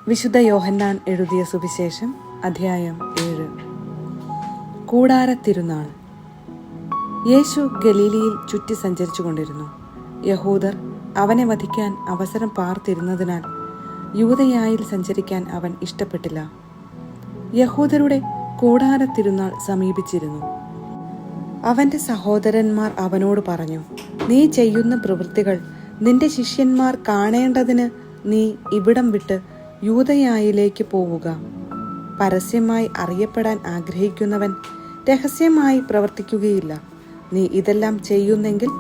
വിശുദ്ധ യോഹന്നാൻ എഴുതിയ സുവിശേഷം അധ്യായം 7. കൂടാര തിരുനാൾ. യേശു ഗലീലിയിൽ ചുറ്റി സഞ്ചരിച്ചു കൊണ്ടിരുന്നു. യഹൂദർ അവനെ വധിക്കാൻ അവസരം പാർത്തിരുന്നതിനാൽ യൂദയായിൽ സഞ്ചരിക്കാൻ അവൻ ഇഷ്ടപ്പെട്ടില്ല. യഹൂദരുടെ കൂടാര തിരുനാൾ സമീപിച്ചിരുന്നു. അവന്റെ സഹോദരന്മാർ അവനോട് പറഞ്ഞു, നീ ചെയ്യുന്ന പ്രവൃത്തികൾ നിന്റെ ശിഷ്യന്മാർ കാണേണ്ടതിന് നീ ഇവിടം വിട്ട് യൂദയായിലേക്ക് പോവുക. പരസ്യമായി അറിയപ്പെടാൻ ആഗ്രഹിക്കുന്നവൻ രഹസ്യമായി പ്രവർത്തിക്കുകയില്ല. നീ ഇതെല്ലാം ചെയ്യുന്നെങ്കിൽ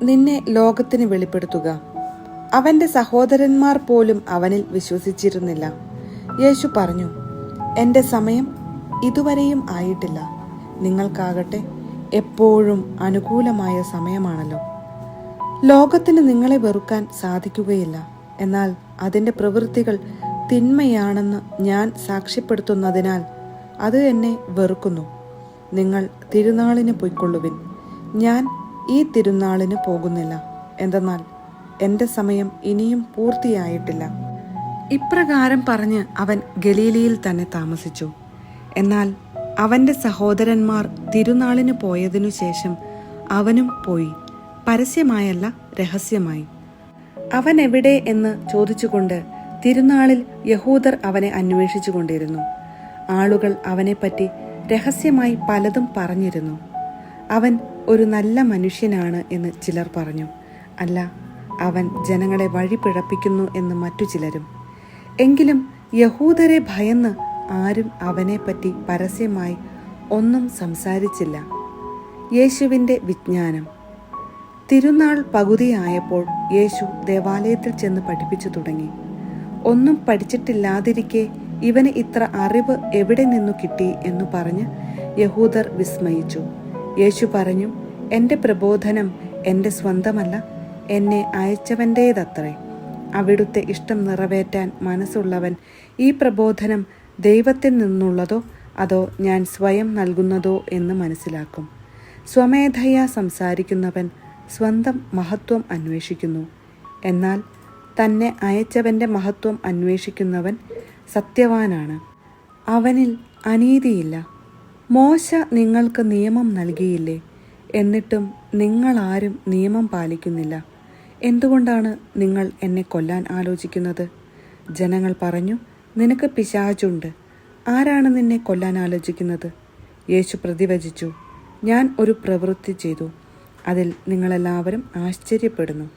നിന്നെ ലോകത്തിന് വെളിപ്പെടുത്തുക. അവന്റെ സഹോദരന്മാർ പോലും അവനിൽ വിശ്വസിച്ചിരുന്നില്ല. യേശു പറഞ്ഞു, എൻ്റെ സമയം ഇതുവരെയും ആയിട്ടില്ല. നിങ്ങൾക്കാകട്ടെ എപ്പോഴും അനുകൂലമായ സമയമാണല്ലോ. ലോകത്തിന് നിങ്ങളെ വെറുക്കാൻ സാധിക്കുകയില്ല. എന്നാൽ അതിൻ്റെ പ്രവൃത്തികൾ തിന്മയാണെന്ന് ഞാൻ സാക്ഷ്യപ്പെടുത്തുന്നതിനാൽ അത് എന്നെ വെറുക്കുന്നു. നിങ്ങൾ തിരുനാളിന് പൊയ്ക്കൊള്ളുവിൻ. ഞാൻ ഈ തിരുനാളിന് പോകുന്നില്ല. എന്തെന്നാൽ എൻ്റെ സമയം ഇനിയും പൂർത്തിയായിട്ടില്ല. ഇപ്രകാരം പറഞ്ഞ് അവൻ ഗലീലിയിൽ തന്നെ താമസിച്ചു. എന്നാൽ അവൻ്റെ സഹോദരന്മാർ തിരുനാളിന് പോയതിനു ശേഷം അവനും പോയി, പരസ്യമായല്ല രഹസ്യമായി. അവൻ എവിടെ എന്ന് ചോദിച്ചുകൊണ്ട് തിരുനാളിൽ യഹൂദർ അവനെ അന്വേഷിച്ചു കൊണ്ടിരുന്നു. ആളുകൾ അവനെപ്പറ്റി രഹസ്യമായി പലതും പറഞ്ഞിരുന്നു. അവൻ ഒരു നല്ല മനുഷ്യനാണ് എന്ന് ചിലർ പറഞ്ഞു. അല്ല, അവൻ ജനങ്ങളെ വഴി പിഴപ്പിക്കുന്നു എന്ന് മറ്റു ചിലരും. എങ്കിലും യഹൂദരെ ഭയന്ന് ആരും അവനെപ്പറ്റി പരസ്യമായി ഒന്നും സംസാരിച്ചില്ല. യേശുവിൻ്റെ വിജ്ഞാനം. തിരുനാൾ പകുതിയായപ്പോൾ യേശു ദേവാലയത്തിൽ ചെന്ന് പഠിപ്പിച്ചു തുടങ്ങി. ഒന്നും പഠിച്ചിട്ടില്ലാതിരിക്കെ ഇവന് ഇത്ര അറിവ് എവിടെ നിന്നു കിട്ടി എന്നു പറഞ്ഞ് യഹൂദർ വിസ്മയിച്ചു. യേശു പറഞ്ഞു, എൻ്റെ പ്രബോധനം എൻ്റെ സ്വന്തമല്ല, എന്നെ അയച്ചവൻ്റേതത്രേ. അവിടുത്തെ ഇഷ്ടം നിറവേറ്റാൻ മനസ്സുള്ളവൻ ഈ പ്രബോധനം ദൈവത്തിൽ നിന്നുള്ളതോ അതോ ഞാൻ സ്വയം നൽകുന്നതോ എന്ന് മനസ്സിലാക്കും. സ്വമേധയാ സംസാരിക്കുന്നവൻ സ്വന്തം മഹത്വം അന്വേഷിക്കുന്നു. എന്നാൽ തന്നെ അയച്ചവൻ്റെ മഹത്വം അന്വേഷിക്കുന്നവൻ സത്യവാനാണ്. അവനിൽ അനീതിയില്ല. മോശ നിങ്ങൾക്ക് നിയമം നൽകിയില്ലേ? എന്നിട്ടും നിങ്ങളാരും നിയമം പാലിക്കുന്നില്ല. എന്തുകൊണ്ടാണ് നിങ്ങൾ എന്നെ കൊല്ലാൻ ആലോചിക്കുന്നത്? ജനങ്ങൾ പറഞ്ഞു, നിനക്ക് പിശാചുണ്ട്. ആരാണ് നിന്നെ കൊല്ലാൻ ആലോചിക്കുന്നത്? യേശു പ്രതിവചിച്ചു, ഞാൻ ഒരു പ്രവൃത്തി ചെയ്തു, അതിൽ നിങ്ങളെല്ലാവരും ആശ്ചര്യപ്പെടുന്നു.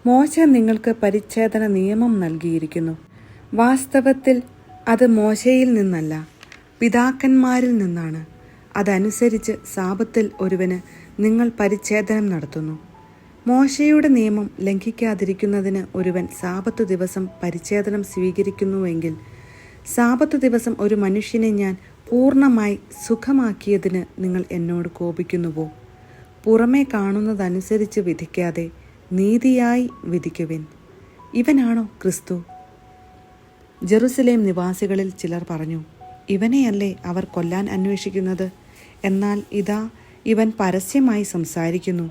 മോശ നിങ്ങൾക്ക് പരിച്ഛേദന നിയമം നൽകിയിരിക്കുന്നു. വാസ്തവത്തിൽ അത് മോശയിൽ നിന്നല്ല, പിതാക്കന്മാരിൽ നിന്നാണ്. അതനുസരിച്ച് സാബത്തിൽ ഒരുവന് നിങ്ങൾ പരിച്ഛേദനം നടത്തുന്നു. മോശയുടെ നിയമം ലംഘിക്കാതിരിക്കുന്നതിന് ഒരുവൻ സാബത്ത് ദിവസം പരിച്ഛേദനം സ്വീകരിക്കുന്നുവെങ്കിൽ സാബത്ത് ദിവസം ഒരു മനുഷ്യനെ ഞാൻ പൂർണ്ണമായി സുഖമാക്കിയതിന് നിങ്ങൾ എന്നോട് കോപിക്കുന്നുവോ? പുറമേ കാണുന്നതനുസരിച്ച് വിധിക്കാതെ നീതിയായി വിധിക്കുവിൻ. ഇവനാണോ ക്രിസ്തു? ജെറുസലേം നിവാസികളിൽ ചിലർ പറഞ്ഞു, ഇവനെയല്ലേ അവർ കൊല്ലാൻ അന്വേഷിക്കുന്നത്? എന്നാൽ ഇതാ ഇവൻ പരസ്യമായി സംസാരിക്കുന്നു.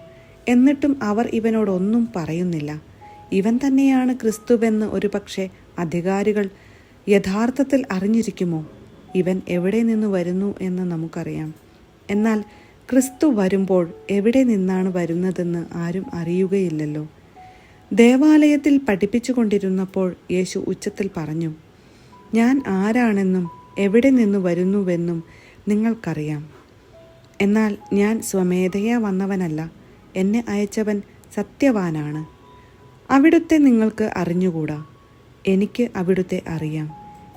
എന്നിട്ടും അവർ ഇവനോടൊന്നും പറയുന്നില്ല. ഇവൻ തന്നെയാണ് ക്രിസ്തുവെന്ന് ഒരുപക്ഷെ അധികാരികൾ യഥാർത്ഥത്തിൽ അറിഞ്ഞിരിക്കുമോ? ഇവൻ എവിടെ നിന്ന് വരുന്നു എന്ന് നമുക്കറിയാം. എന്നാൽ ക്രിസ്തു വരുമ്പോൾ എവിടെ നിന്നാണ് വരുന്നതെന്ന് ആരും അറിയുകയില്ലല്ലോ. ദേവാലയത്തിൽ പഠിപ്പിച്ചു കൊണ്ടിരുന്നപ്പോൾ യേശു ഉച്ചത്തിൽ പറഞ്ഞു, ഞാൻ ആരാണെന്നും എവിടെ നിന്ന് വരുന്നുവെന്നും നിങ്ങൾക്കറിയാം. എന്നാൽ ഞാൻ സ്വമേധയാ വന്നവനല്ല, എന്നെ അയച്ചവൻ സത്യവാനാണ്. അവിടുത്തെ നിങ്ങൾക്ക് അറിഞ്ഞുകൂടാ, എനിക്ക് അവിടുത്തെ അറിയാം.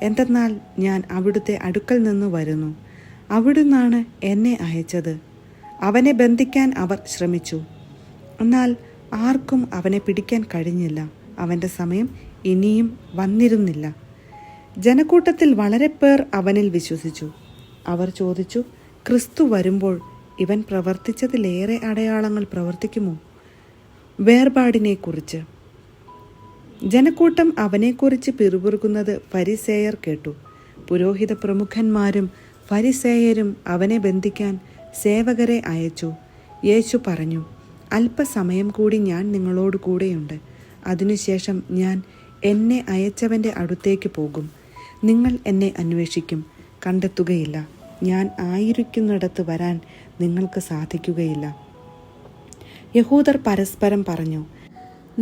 എന്തെന്നാൽ ഞാൻ അവിടുത്തെ അടുക്കൽ നിന്ന് വരുന്നു. അവിടുന്നാണ് എന്നെ അയച്ചത്. അവനെ ബന്ധിക്കാൻ അവർ ശ്രമിച്ചു, എന്നാൽ ആർക്കും അവനെ പിടിക്കാൻ കഴിഞ്ഞില്ല. അവൻ്റെ സമയം ഇനിയും വന്നിരുന്നില്ല. ജനക്കൂട്ടത്തിൽ വളരെ പേർ അവനിൽ വിശ്വസിച്ചു. അവർ ചോദിച്ചു, ക്രിസ്തു വരുമ്പോൾ ഇവൻ പ്രവർത്തിച്ചതിലേറെ അടയാളങ്ങൾ പ്രവർത്തിക്കുമോ? വേർപാടിനെക്കുറിച്ച്. ജനക്കൂട്ടം അവനെക്കുറിച്ച് പിറുപിറുക്കുന്നത് ഫരിസേയർ കേട്ടു. പുരോഹിത പ്രമുഖന്മാരും ഫരിസേയരും അവനെ ബന്ധിക്കാൻ സേവകരെ അയച്ചു. യേശു പറഞ്ഞു, അല്പസമയം കൂടി ഞാൻ നിങ്ങളോട് കൂടെയുണ്ട്. അതിനുശേഷം ഞാൻ എന്നെ അയച്ചവൻ്റെ അടുത്തേക്ക് പോകും. നിങ്ങൾ എന്നെ അന്വേഷിക്കും, കണ്ടെത്തുകയില്ല. ഞാൻ ആയിരിക്കുന്നിടത്ത് വരാൻ നിങ്ങൾക്ക് സാധിക്കുകയില്ല. യഹൂദർ പരസ്പരം പറഞ്ഞു,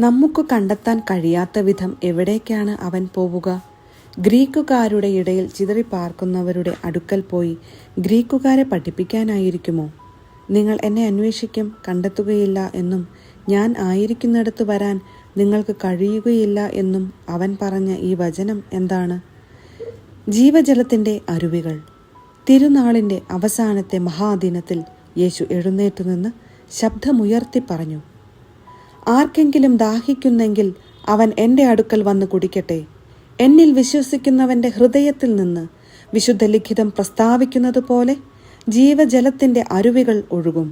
നമുക്ക് കണ്ടെത്താൻ കഴിയാത്ത വിധം എവിടേക്കാണ് അവൻ പോവുക? ഗ്രീക്കുകാരുടെ ഇടയിൽ ചിതറിപ്പാർക്കുന്നവരുടെ അടുക്കൽ പോയി ഗ്രീക്കുകാരെ പഠിപ്പിക്കാനായിരിക്കുമോ? നിങ്ങൾ എന്നെ അന്വേഷിക്കും, കണ്ടെത്തുകയില്ല എന്നും ഞാൻ ആയിരിക്കുന്നിടത്ത് വരാൻ നിങ്ങൾക്ക് കഴിയുകയില്ല എന്നും അവൻ പറഞ്ഞ ഈ വചനം എന്താണ്? ജീവജലത്തിൻ്റെ അരുവികൾ. തിരുനാളിൻ്റെ അവസാനത്തെ മഹാദിനത്തിൽ യേശു എഴുന്നേറ്റ് നിന്ന് ശബ്ദമുയർത്തി പറഞ്ഞു, ആർക്കെങ്കിലും ദാഹിക്കുന്നെങ്കിൽ അവൻ എൻ്റെ അടുക്കൽ വന്ന് കുടിക്കട്ടെ. എന്നിൽ വിശ്വസിക്കുന്നവൻ്റെ ഹൃദയത്തിൽ നിന്ന് വിശുദ്ധ ലിഖിതം പ്രസ്താവിക്കുന്നത് പോലെ ജീവജലത്തിൻ്റെ അരുവികൾ ഒഴുകും.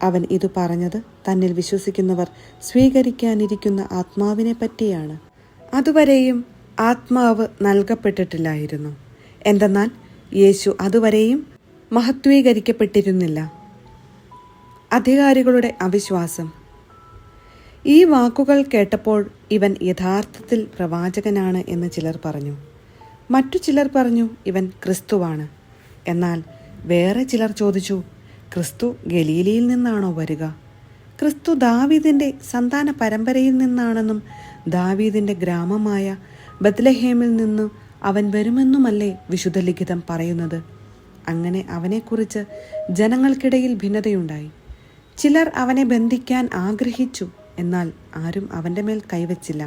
അവൻ ഇത് പറഞ്ഞത് തന്നിൽ വിശ്വസിക്കുന്നവർ സ്വീകരിക്കാനിരിക്കുന്ന ആത്മാവിനെ പറ്റിയാണ്. അതുവരെയും ആത്മാവ് നൽകപ്പെട്ടിട്ടില്ലായിരുന്നു. എന്തെന്നാൽ യേശു അതുവരെയും മഹത്വീകരിക്കപ്പെട്ടിരുന്നില്ല. അധികാരികളുടെ അവിശ്വാസം. ഈ വാക്കുകൾ കേട്ടപ്പോൾ ഇവൻ യഥാർത്ഥത്തിൽ പ്രവാചകനാണ് എന്ന് ചിലർ പറഞ്ഞു. മറ്റു ചിലർ പറഞ്ഞു, ഇവൻ ക്രിസ്തുവാണ്. എന്നാൽ വേറെ ചിലർ ചോദിച്ചു, ക്രിസ്തു ഗലീലയിൽ നിന്നാണോ വരിക? ക്രിസ്തു ദാവീദിൻ്റെ സന്താന പരമ്പരയിൽ നിന്നാണെന്നും ദാവീദിൻ്റെ ഗ്രാമമായ ബത്ലഹേമിൽ നിന്ന് അവൻ വരുമെന്നുമല്ലേ വിശുദ്ധ ലിഖിതം പറയുന്നത്? അങ്ങനെ അവനെക്കുറിച്ച് ജനങ്ങൾക്കിടയിൽ ഭിന്നതയുണ്ടായി. ചിലർ അവനെ ബന്ധിക്കാൻ ആഗ്രഹിച്ചു, എന്നാൽ ആരും അവൻ്റെ മേൽ കൈവച്ചില്ല.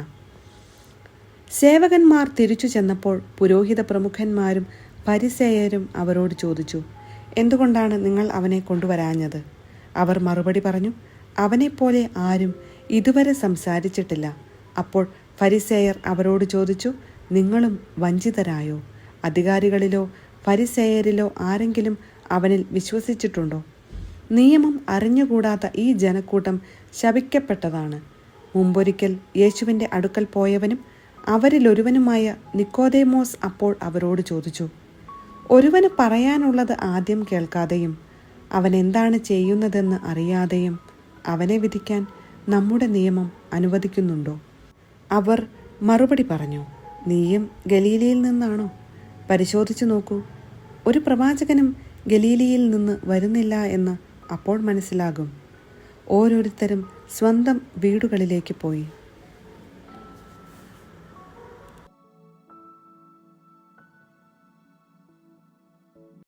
സേവകന്മാർ തിരിച്ചു ചെന്നപ്പോൾ പുരോഹിത പ്രമുഖന്മാരും പരിസേയരും അവരോട് ചോദിച്ചു, എന്തുകൊണ്ടാണ് നിങ്ങൾ അവനെ കൊണ്ടുവരാഞ്ഞത്? അവർ മറുപടി പറഞ്ഞു, അവനെപ്പോലെ ആരും ഇതുവരെ സംസാരിച്ചിട്ടില്ല. അപ്പോൾ ഫരിസേയർ അവരോട് ചോദിച്ചു, നിങ്ങളും വഞ്ചിതരായോ? അധികാരികളിലോ ഫരിസേയരിലോ ആരെങ്കിലും അവനിൽ വിശ്വസിച്ചിട്ടുണ്ടോ? നിയമം അറിഞ്ഞുകൂടാത്ത ഈ ജനക്കൂട്ടം ശപിക്കപ്പെട്ടതാണ്. മുമ്പൊരിക്കൽ യേശുവിൻ്റെ അടുക്കൽ പോയവനും അവരിലൊരുവനുമായ നിക്കോദേമോസ് അപ്പോൾ അവരോട് ചോദിച്ചു, ഒരുവന് പറയാനുള്ളത് ആദ്യം കേൾക്കാതെയും അവൻ എന്താണ് ചെയ്യുന്നതെന്ന് അറിയാതെയും അവനെ വിധിക്കാൻ നമ്മുടെ നിയമം അനുവദിക്കുന്നുണ്ടോ? അവർ മറുപടി പറഞ്ഞു, നീയും ഗലീലയിൽ നിന്നാണോ? പരിശോധിച്ചു നോക്കൂ, ഒരു പ്രവാചകനും ഗലീലയിൽ നിന്ന് വരുന്നില്ല എന്ന് അപ്പോൾ മനസ്സിലാകും. ഓരോരുത്തരും സ്വന്തം വീടുകളിലേക്ക് പോയി.